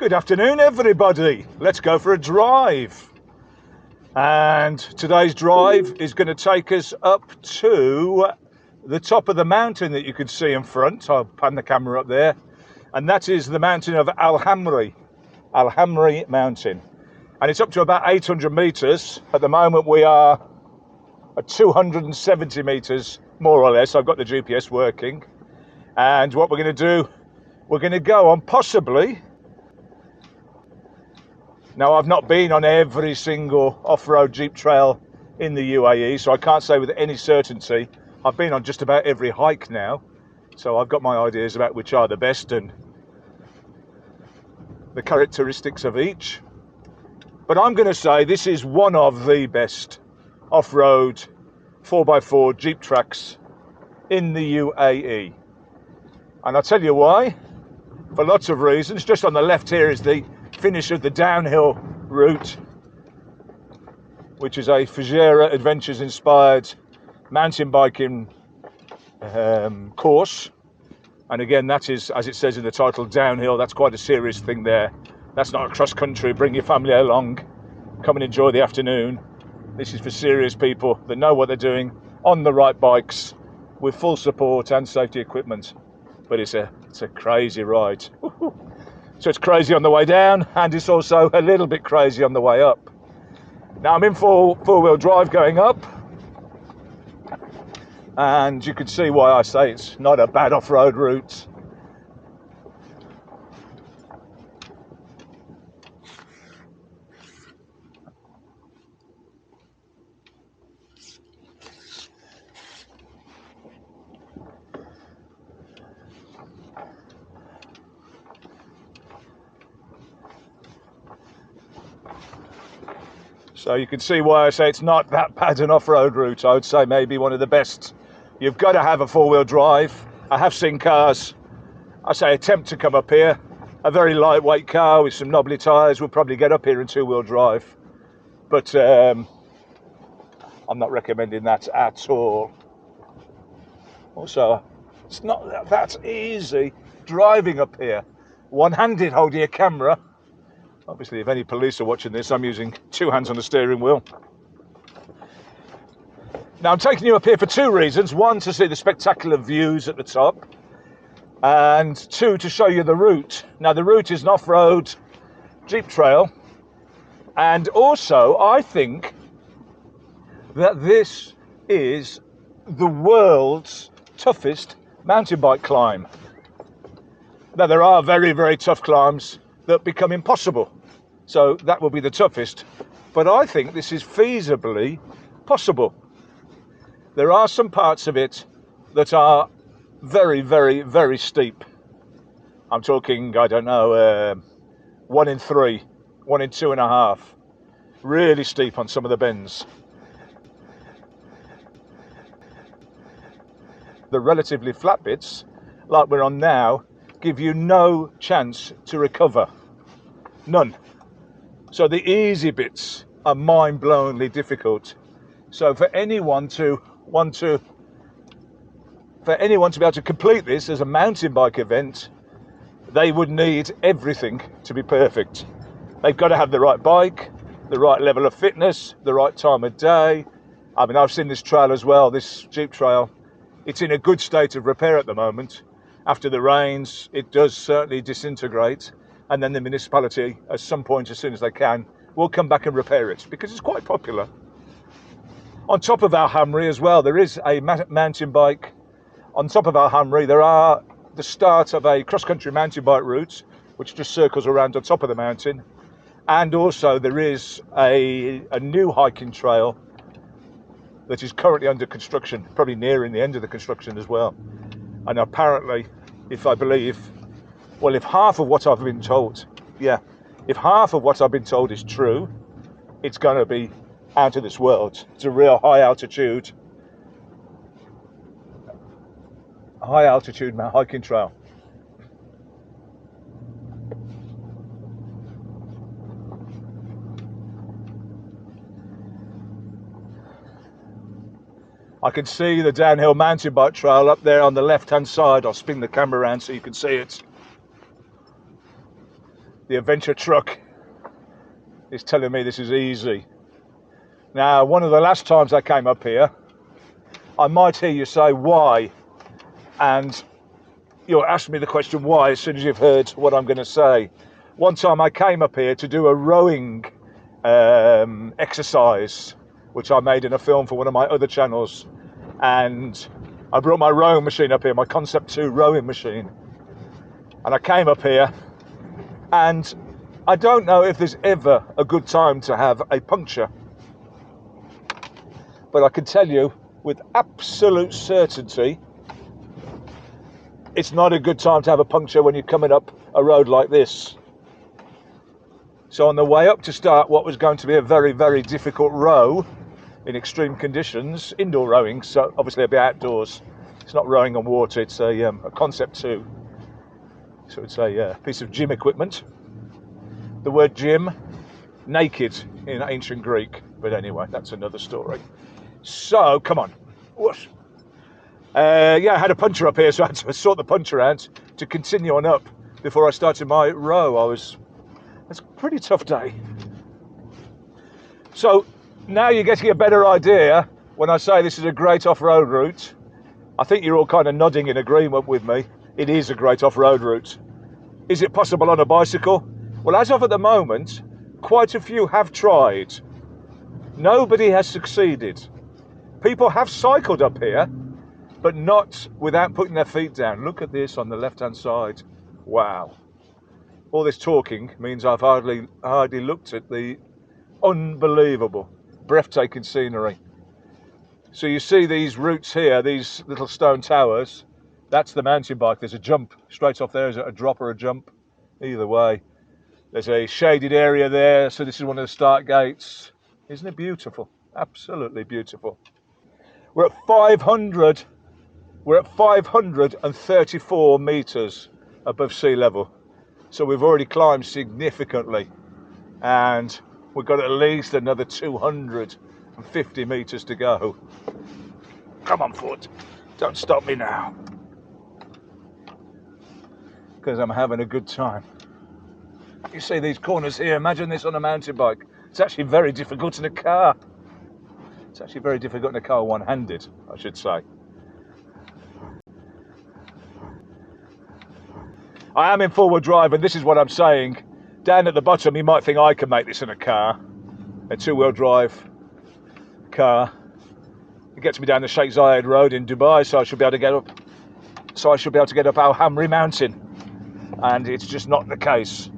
Good afternoon, everybody. Let's go for a drive. And today's drive is going to take us up to the top of the mountain that you can see in front. I'll pan the camera up there. And that is the mountain of Hamri Mountain. And it's up to about 800 meters. At the moment, we are at 270 meters, more or less. I've got the GPS working. And what we're going to do, we're going to go on possibly... Now, I've not been on every single off-road Jeep trail in the UAE, so I can't say with any certainty. I've been on just about every hike now, so I've got my ideas about which are the best and the characteristics of each. But I'm going to say this is one of the best off-road 4x4 Jeep tracks in the UAE. And I'll tell you why, for lots of reasons. Just on the left here is the finish of the downhill route, which is a Fujairah Adventures inspired mountain biking course. And again, that is, as it says in the title, downhill. That's quite a serious thing there. That's not a cross country, bring your family along, come and enjoy the afternoon. This is for serious people that know what they're doing, on the right bikes, with full support and safety equipment. But it's a crazy ride. So it's crazy on the way down, and it's also a little bit crazy on the way up. Now I'm in four-wheel drive going up, and you can see why I say it's not a bad off-road route. So you can see why I say it's not that bad an off-road route. I would say maybe one of the best. You've got to have a four-wheel drive. I have seen cars, I say attempt to come up here. A very lightweight car with some knobbly tyres will probably get up here in two-wheel drive. But I'm not recommending that at all. Also, it's not that easy driving up here. One-handed holding a camera. Obviously, if any police are watching this, I'm using two hands on the steering wheel. Now, I'm taking you up here for two reasons. One, to see the spectacular views at the top. And two, to show you the route. Now, the route is an off-road Jeep trail. And also, I think that this is the world's toughest mountain bike climb. Now, there are very, very tough climbs that become impossible. So that will be the toughest. But I think this is feasibly possible. There are some parts of it that are very, very, very steep. I'm talking, I don't know, 1 in 3, 1 in 2.5. Really steep on some of the bends. The relatively flat bits, like we're on now, give you no chance to recover. None. So the easy bits are mind-blowingly difficult. So for anyone to be able to complete this as a mountain bike event, they would need everything to be perfect. They've got to have the right bike, the right level of fitness, the right time of day. I mean, I've seen this trail as well, this Jeep trail. It's in a good state of repair at the moment. After the rains, it does certainly disintegrate. And then the municipality, at some point, as soon as they can, will come back and repair it, because it's quite popular. On top of Al Hamri as well, there is a mountain bike. On top of Al Hamri, there are the start of a cross-country mountain bike route, which just circles around on top of the mountain. And also there is a new hiking trail that is currently under construction, probably nearing the end of the construction as well. And apparently, if half of what I've been told, if half of what I've been told is true, it's going to be out of this world. It's a real high altitude hiking trail. I can see the downhill mountain bike trail up there on the left hand side. I'll spin the camera around so you can see it. the adventure truck is telling me this is easy. Now, one of the last times I came up here, I might hear you say why, and you'll ask me the question why as soon as you've heard what I'm going to say. One time I came up here to do a rowing exercise, which I made in a film for one of my other channels, and I brought my rowing machine up here, my Concept 2 rowing machine, and I came up here, and I don't know if there's ever a good time to have a puncture, but I can tell you with absolute certainty it's not a good time to have a puncture when you're coming up a road like this. So on the way up to start what was going to be a very, very difficult row in extreme conditions, indoor rowing, so obviously it'll be outdoors. It's not rowing on water, it's a Concept 2. So it's a piece of gym equipment. The word gym, naked in ancient Greek, but anyway, that's another story. So, come on. Whoosh. Yeah, I had a puncher up here, so I had to sort the puncher out to continue on up before I started my row. It's a pretty tough day. So now you're getting a better idea when I say this is a great off-road route. I think you're all kind of nodding in agreement with me. It is a great off-road route. Is it possible on a bicycle? Well, as of at the moment, quite a few have tried. Nobody has succeeded. People have cycled up here, but not without putting their feet down. Look at this on the left-hand side. Wow. All this talking means I've hardly looked at the unbelievable, breathtaking scenery. So you see these routes here, these little stone towers. That's the mountain bike. There's a jump straight off there. Is it a drop or a jump? Either way. There's a shaded area there. So this is one of the start gates. Isn't it beautiful? Absolutely beautiful. We're at 534 metres above sea level. So we've already climbed significantly. And we've got at least another 250 metres to go. Come on, foot. Don't stop me now. Because I'm having a good time. You see these corners here. Imagine this on a mountain bike. It's actually very difficult in a car. It's actually very difficult in a car one-handed, I should say. I am in forward drive, and this is what I'm saying. Down at the bottom, you might think I can make this in a car, a two-wheel drive car. It gets me down the Sheikh Zayed Road in Dubai, so I should be able to get up. So I should be able to get up Al Hamri Mountain, and it's just not the case.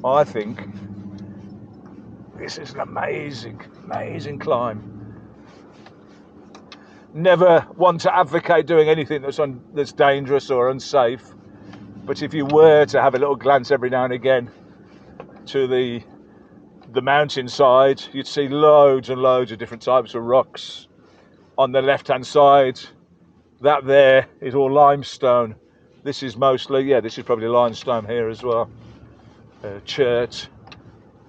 I think this is an amazing, amazing climb. Never one to advocate doing anything that's dangerous or unsafe, but if you were to have a little glance every now and again to the mountainside, you'd see loads and loads of different types of rocks. On the left-hand side, that there is all limestone. This is mostly, this is probably limestone here as well. Chert.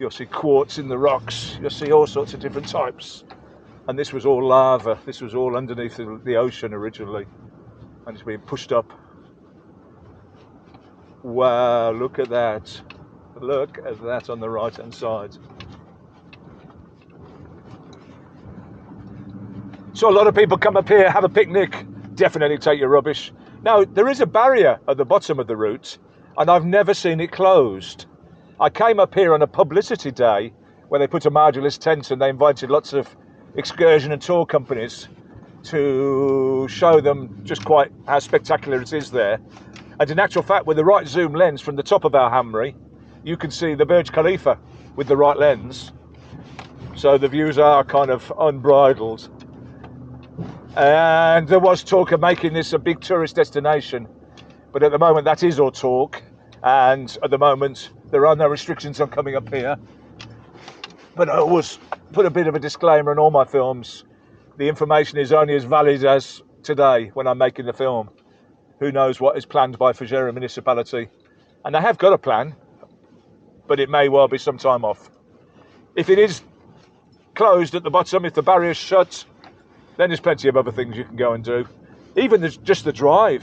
You'll see quartz in the rocks. You'll see all sorts of different types. And this was all lava. This was all underneath the ocean originally. And it's being pushed up. Wow, look at that. Look at that on the right-hand side. So a lot of people come up here, have a picnic, definitely take your rubbish. Now, there is a barrier at the bottom of the route, and I've never seen it closed. I came up here on a publicity day where they put a marginalist tent and they invited lots of excursion and tour companies to show them just quite how spectacular it is there. And in actual fact, with the right zoom lens from the top of Al Hamri, you can see the Burj Khalifa with the right lens. So the views are kind of unbridled. And there was talk of making this a big tourist destination, but at the moment that is all talk, and at the moment there are no restrictions on coming up here. But I always put a bit of a disclaimer in all my films. The information is only as valid as today when I'm making the film. Who knows what is planned by Fujairah municipality. And they have got a plan, but it may well be some time off. If it is closed at the bottom, if the barrier's shut, then there's plenty of other things you can go and do. Even just the drive.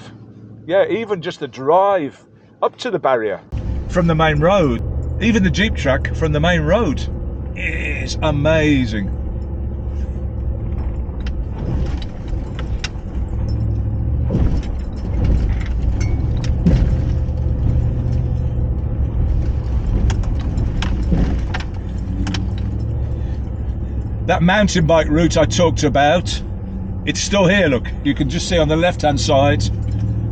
Yeah, even just the drive up to the barrier from the main road, even the Jeep track from the main road is amazing. That mountain bike route I talked about, it's still here, look. You can just see on the left-hand side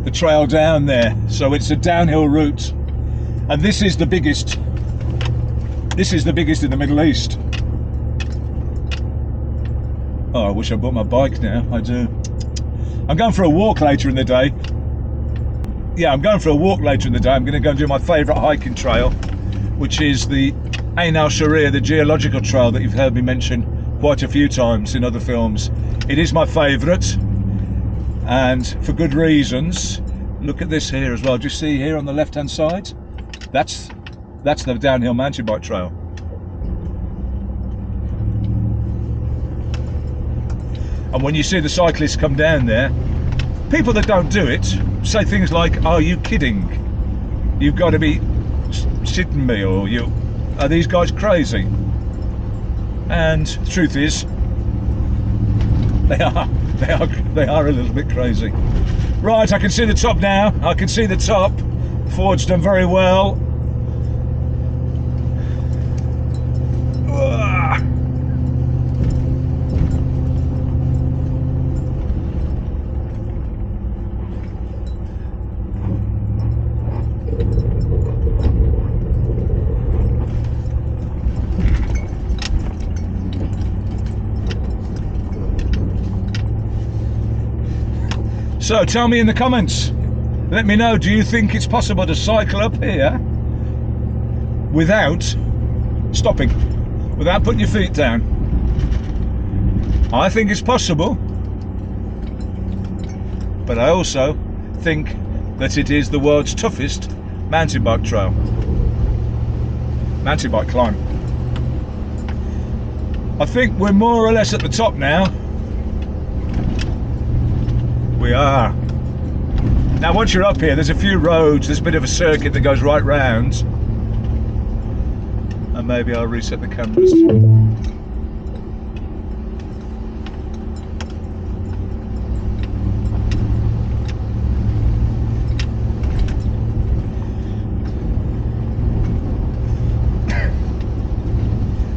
the trail down there. So it's a downhill route. And this is the biggest. This is the biggest in the Middle East. Oh, I wish I bought my bike now. I do. I'm going for a walk later in the day. Yeah, I'm going for a walk later in the day. I'm going to go and do my favourite hiking trail, which is the Ain al-Sharia, the geological trail that you've heard me mention quite a few times in other films. It is my favourite, and for good reasons. Look at this here as well. Do you see here on the left hand side? That's the downhill mountain bike trail. And when you see the cyclists come down there, people that don't do it say things like, "Are you kidding? You've got to be shitting me, or are these guys crazy?" And the truth is, they are a little bit crazy. Right, I can see the top now. I can see the top. Ford's done very well. So tell me in the comments, let me know, do you think it's possible to cycle up here without stopping, without putting your feet down? I think it's possible, but I also think that it is the world's toughest mountain bike trail, mountain bike climb. I think we're more or less at the top now. We are. Now once you're up here, there's a few roads, there's a bit of a circuit that goes right round. And maybe I'll reset the cameras.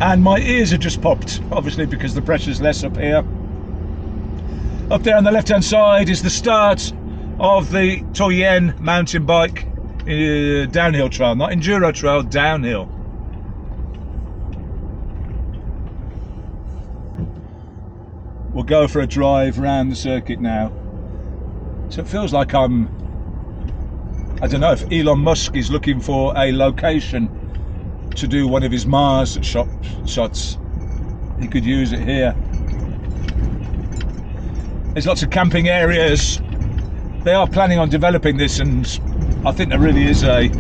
And my ears have just popped, obviously because the pressure's less up here. Up there on the left hand side is the start of the Toyen mountain bike downhill trail, not enduro trail, downhill. We'll go for a drive around the circuit now. So it feels like I don't know if Elon Musk is looking for a location to do one of his Mars shots. He could use it here. There's lots of camping areas. They are planning on developing this, and I think there really is a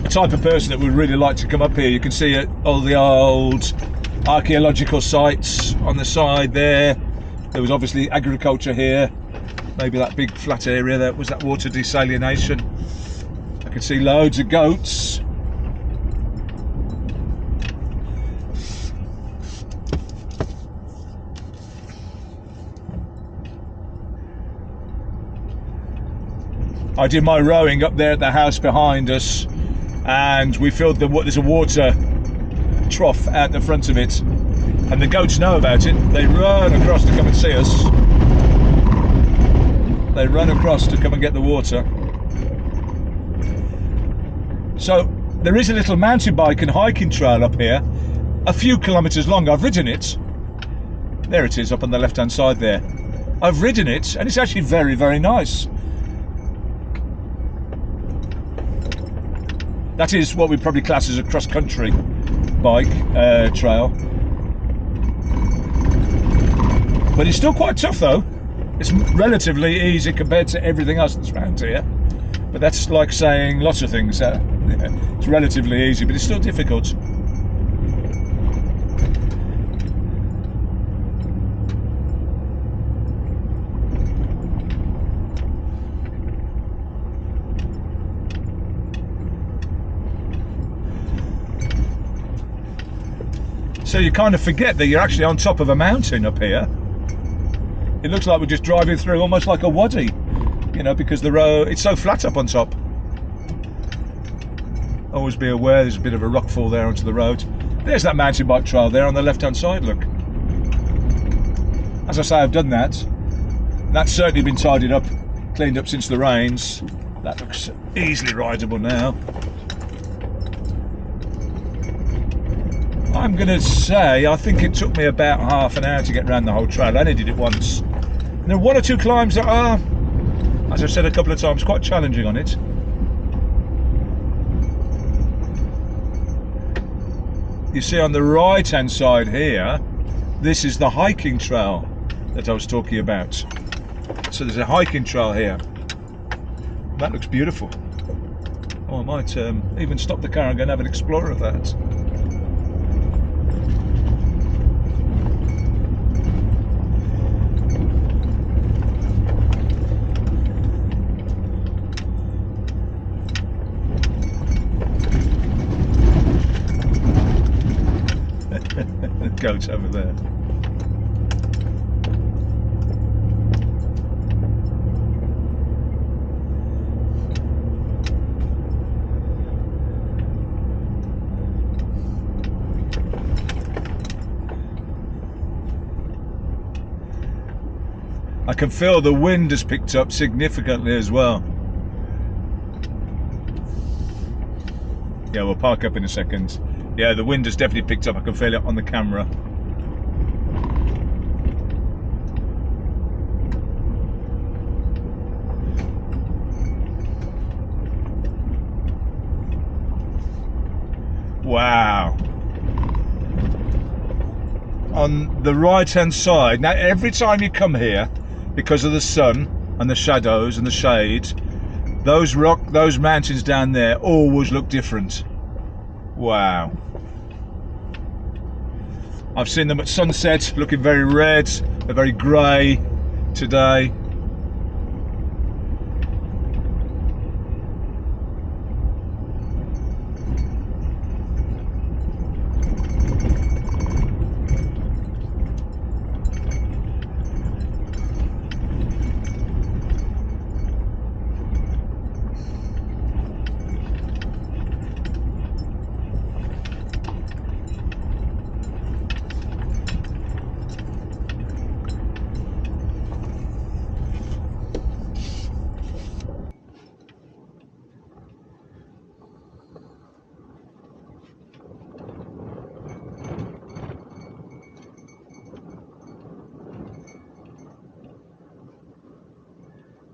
type of person that would really like to come up here. You can see all the old archaeological sites on the side there. There was obviously agriculture here. Maybe that big flat area there was that water desalination. I can see loads of goats. I did my rowing up there at the house behind us, and we filled there's a water trough out the front of it, and the goats know about it. They run across to come and see us. They run across to come and get the water. So there is a little mountain bike and hiking trail up here, a few kilometres long. I've ridden it. There it is up on the left hand side there. I've ridden it, and it's actually very, very nice. That is what we probably class as a cross-country bike trail. But it's still quite tough though. It's relatively easy compared to everything else that's around here. But that's like saying lots of things. It's relatively easy, but it's still difficult. So you kind of forget that you're actually on top of a mountain up here. It looks like we're just driving through almost like a wadi, you know, because the road, it's so flat up on top. Always be aware there's a bit of a rockfall there onto the road. There's that mountain bike trail there on the left hand side, look. As I say, I've done that. That's certainly been tidied up, cleaned up since the rains. That looks easily rideable now. I'm going to say I think it took me about half an hour to get around the whole trail. I only did it once. And there are one or two climbs that are, as I've said a couple of times, quite challenging on it. You see on the right hand side here, this is the hiking trail that I was talking about. So there's a hiking trail here. That looks beautiful. Oh, I might even stop the car and go and have an explore of that. Goats over there. I can feel the wind has picked up significantly as well. Yeah, we'll park up in a second. Yeah, the wind has definitely picked up. I can feel it on the camera. Wow. On the right hand side, now every time you come here, because of the sun and the shadows and the shade, those mountains down there always look different. Wow. I've seen them at sunset looking very red, they're very grey today.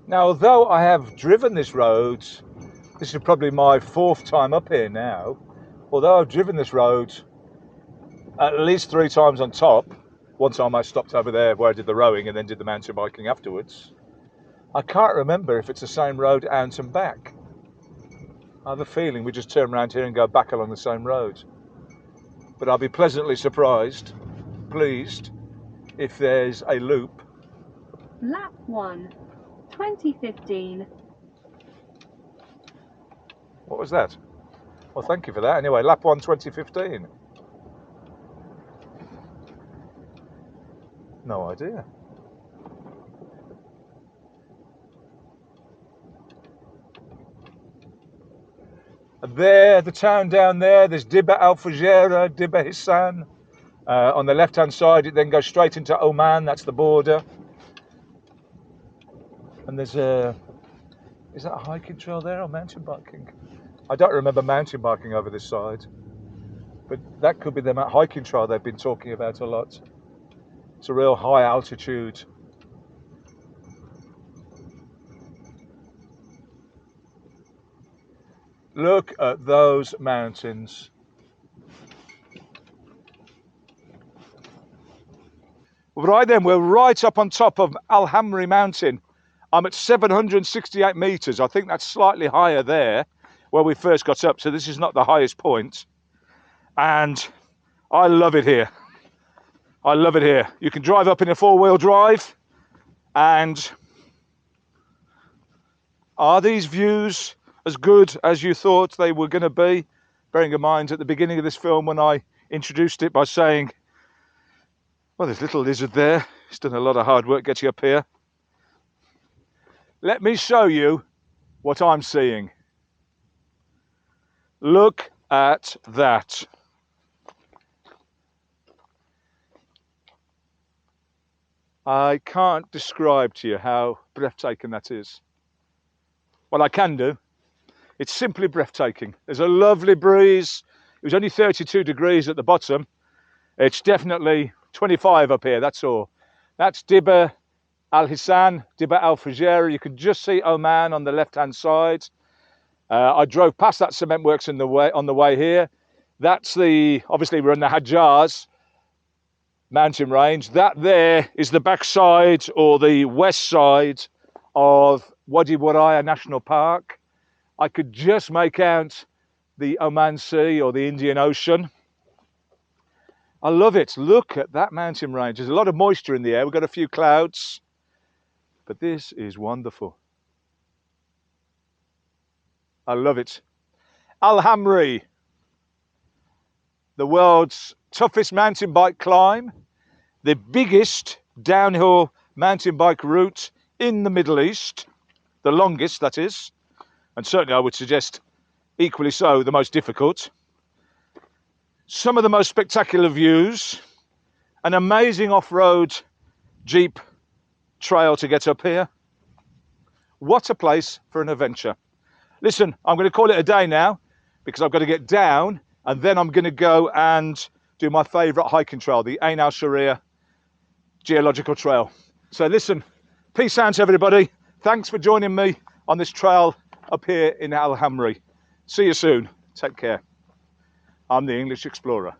Now, although I have driven this road, this is probably my 4th time up here now, although I've driven this road at least 3 times on top, one time I stopped over there where I did the rowing and then did the mountain biking afterwards, I can't remember if it's the same road out and back. I have a feeling we just turn around here and go back along the same road. But I'll be pleasantly pleased, if there's a loop. Lap 1, 2015. What was that? Well, thank you for that. Anyway, lap 1, 2015. No idea. And there, the town down there's Dibba Al Fujairah, Dibba Hissan. On the left-hand side, it then goes straight into Oman. That's the border. And there's is that a hiking trail there or mountain biking? I don't remember mountain biking over this side, but that could be the hiking trail they've been talking about a lot. It's a real high altitude. Look at those mountains. Right then, we're right up on top of Al Hamri mountain. I'm at 768 meters. I think that's slightly higher there where we first got up. So this is not the highest point. And I love it here. I love it here. You can drive up in a 4-wheel drive. And are these views as good as you thought they were going to be? Bearing in mind at the beginning of this film when I introduced it by saying, well, there's little lizard there. He's done a lot of hard work getting up here. Let me show you what I'm seeing. Look at that. I can't describe to you how breathtaking that is. What I can do, it's simply breathtaking. There's a lovely breeze. It was only 32 degrees at the bottom. It's definitely 25 up here, that's all. That's Dibba Al Hissan, Dibba Al Fujairah. You can just see Oman on the left-hand side. I drove past that cement works on the way here. That's obviously we're in the Hajjaz mountain range. That there is the backside or the west side of Wadi Waraya National Park. I could just make out the Oman Sea or the Indian Ocean. I love it. Look at that mountain range. There's a lot of moisture in the air. We've got a few clouds, but this is wonderful. I love it. Al Hamri, the world's toughest mountain bike climb, the biggest downhill mountain bike route in the Middle East, the longest, that is, and certainly I would suggest equally so the most difficult. Some of the most spectacular views, an amazing off-road jeep trail to get up here. What a place for an adventure. Listen, I'm going to call it a day now because I've got to get down and then I'm going to go and do my favourite hiking trail, the Ain Al Sharia Geological Trail. So listen, peace out everybody. Thanks for joining me on this trail up here in Al Hamri. See you soon. Take care. I'm the English Explorer.